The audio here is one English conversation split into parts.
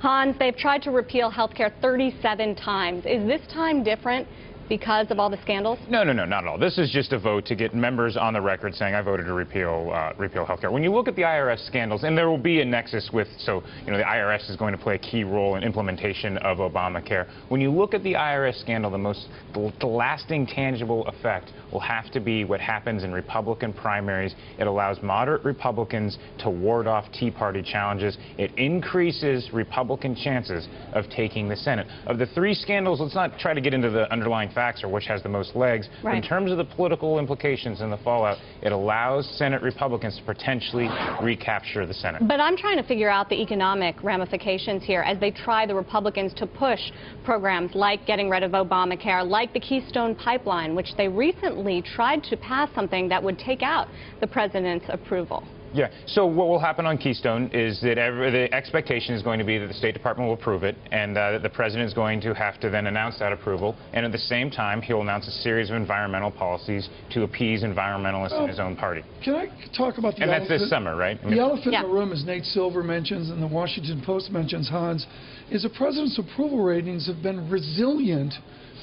Hans, they've tried to repeal health care 37 times. Is this time different because of all the scandals? No, not at all. This is just a vote to get members on the record saying I voted to repeal health care. When you look at the IRS scandals, and there will be a nexus with, the IRS is going to play a key role in implementation of Obamacare. When you look at the IRS scandal, the lasting tangible effect will have to be what happens in Republican primaries. It allows moderate Republicans to ward off Tea Party challenges. It increases Republican chances of taking the Senate. Of the three scandals, let's not try to get into the underlying facts or which has the most legs. Right. In terms of the political implications and the fallout, it allows Senate Republicans to potentially recapture the Senate. But I'm trying to figure out the economic ramifications here as they try, the Republicans, to push programs like getting rid of Obamacare, like the Keystone Pipeline, which they recently tried to pass something that would take out the president's approval. Yeah, so what will happen on Keystone is that the expectation is going to be that the State Department will approve it, and the president is going to have to then announce that approval, and at the same time he'll announce a series of environmental policies to appease environmentalists in his own party. Can I talk about the And elephant? that's this summer, right? The elephant in the room, as Nate Silver mentions and the Washington Post mentions, Hans, is the president's approval ratings have been resilient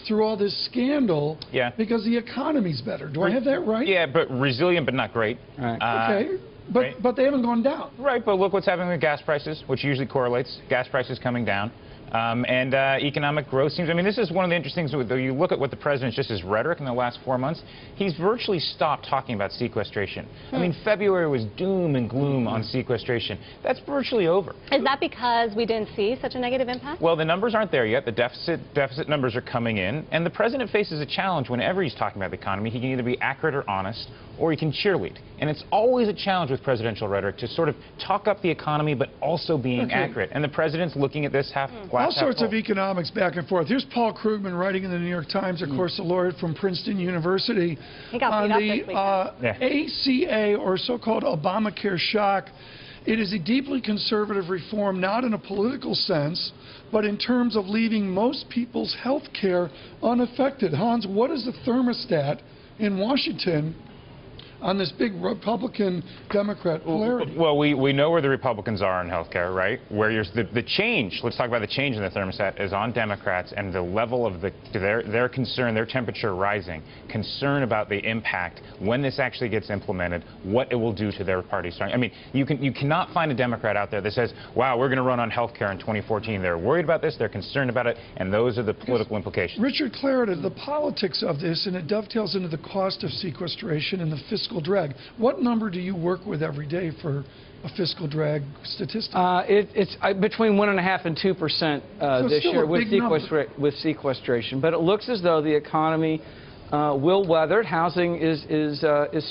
through all this scandal because the economy's better. Do I have that right? Yeah, but resilient but not great. Okay. But they haven't gone down. Right, but look what's happening with gas prices, which usually correlates. Gas prices coming down. And economic growth seems, this is one of the interesting things. You look at what the president's just his rhetoric in the last 4 months, he's virtually stopped talking about sequestration. February was doom and gloom on sequestration. That's virtually over. Is that because we didn't see such a negative impact? Well, the numbers aren't there yet. The deficit numbers are coming in. And the president faces a challenge whenever he's talking about the economy. He can either be accurate or honest, or he can cheerlead. And it's always a challenge with presidential rhetoric to sort of talk up the economy, but also being accurate. And the president's looking at this all sorts of economics back and forth. Here's Paul Krugman writing in the New York Times, of course, a lawyer from Princeton University, he got on beat up the ACA, or so-called Obamacare shock. It is a deeply conservative reform, not in a political sense, but in terms of leaving most people's health care unaffected. Hans, what is the thermostat in Washington on this big Republican-Democrat polarity? Well, we know where the Republicans are in health care, right? Where the change, let's talk about the change in the thermostat, is on Democrats, and the level of their concern, their temperature rising, concern about the impact when this actually gets implemented, what it will do to their party. You cannot find a Democrat out there that says, wow, we're going to run on health care in 2014. They're worried about this, they're concerned about it, and those are the political implications. Richard Clarida, the politics of this, and it dovetails into the cost of sequestration and the fiscal drag. What number do you work with every day for a fiscal drag statistic? It's between 1.5% and 2% this year with sequestration. But it looks as though the economy will weather it. Housing is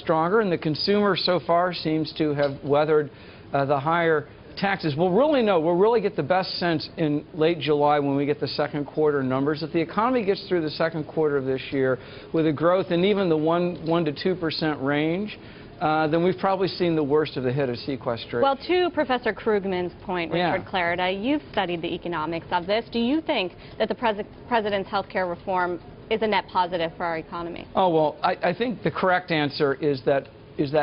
stronger, and the consumer so far seems to have weathered the higher taxes. We'll really get the best sense in late July when we get the second quarter numbers. If the economy gets through the second quarter of this year with a growth in even the 1 to 2% range, then we've probably seen the worst of the hit of sequestration. Well, to Professor Krugman's point, Richard Clarida, you've studied the economics of this. Do you think that the president's health care reform is a net positive for our economy? Oh, well, I think the correct answer is that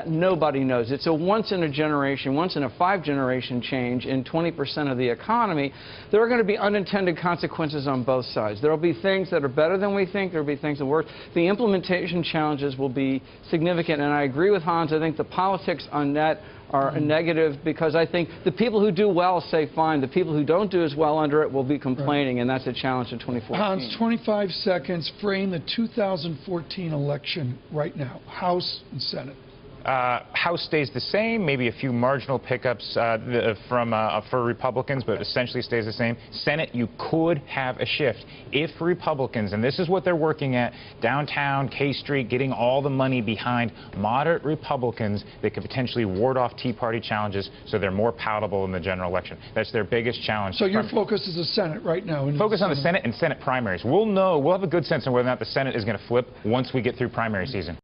nobody knows. It's a once-in-a-generation, once-in-a-5-generation change in 20% of the economy. There are going to be unintended consequences on both sides. There will be things that are better than we think. There will be things that are worse. The implementation challenges will be significant, and I agree with Hans. I think the politics on that are a negative, because I think the people who do well say fine. The people who don't do as well under it will be complaining, and that's a challenge in 2014. Hans, 25 seconds. Frame the 2014 election right now, House and Senate. House stays the same, maybe a few marginal pickups for Republicans, but essentially stays the same. Senate, you could have a shift if Republicans, and this is what they're working at, downtown, K Street, getting all the money behind moderate Republicans that could potentially ward off Tea Party challenges so they're more palatable in the general election. That's their biggest challenge. So your focus is the Senate right now? Focus on the Senate and Senate primaries. We'll have a good sense of whether or not the Senate is going to flip once we get through primary season.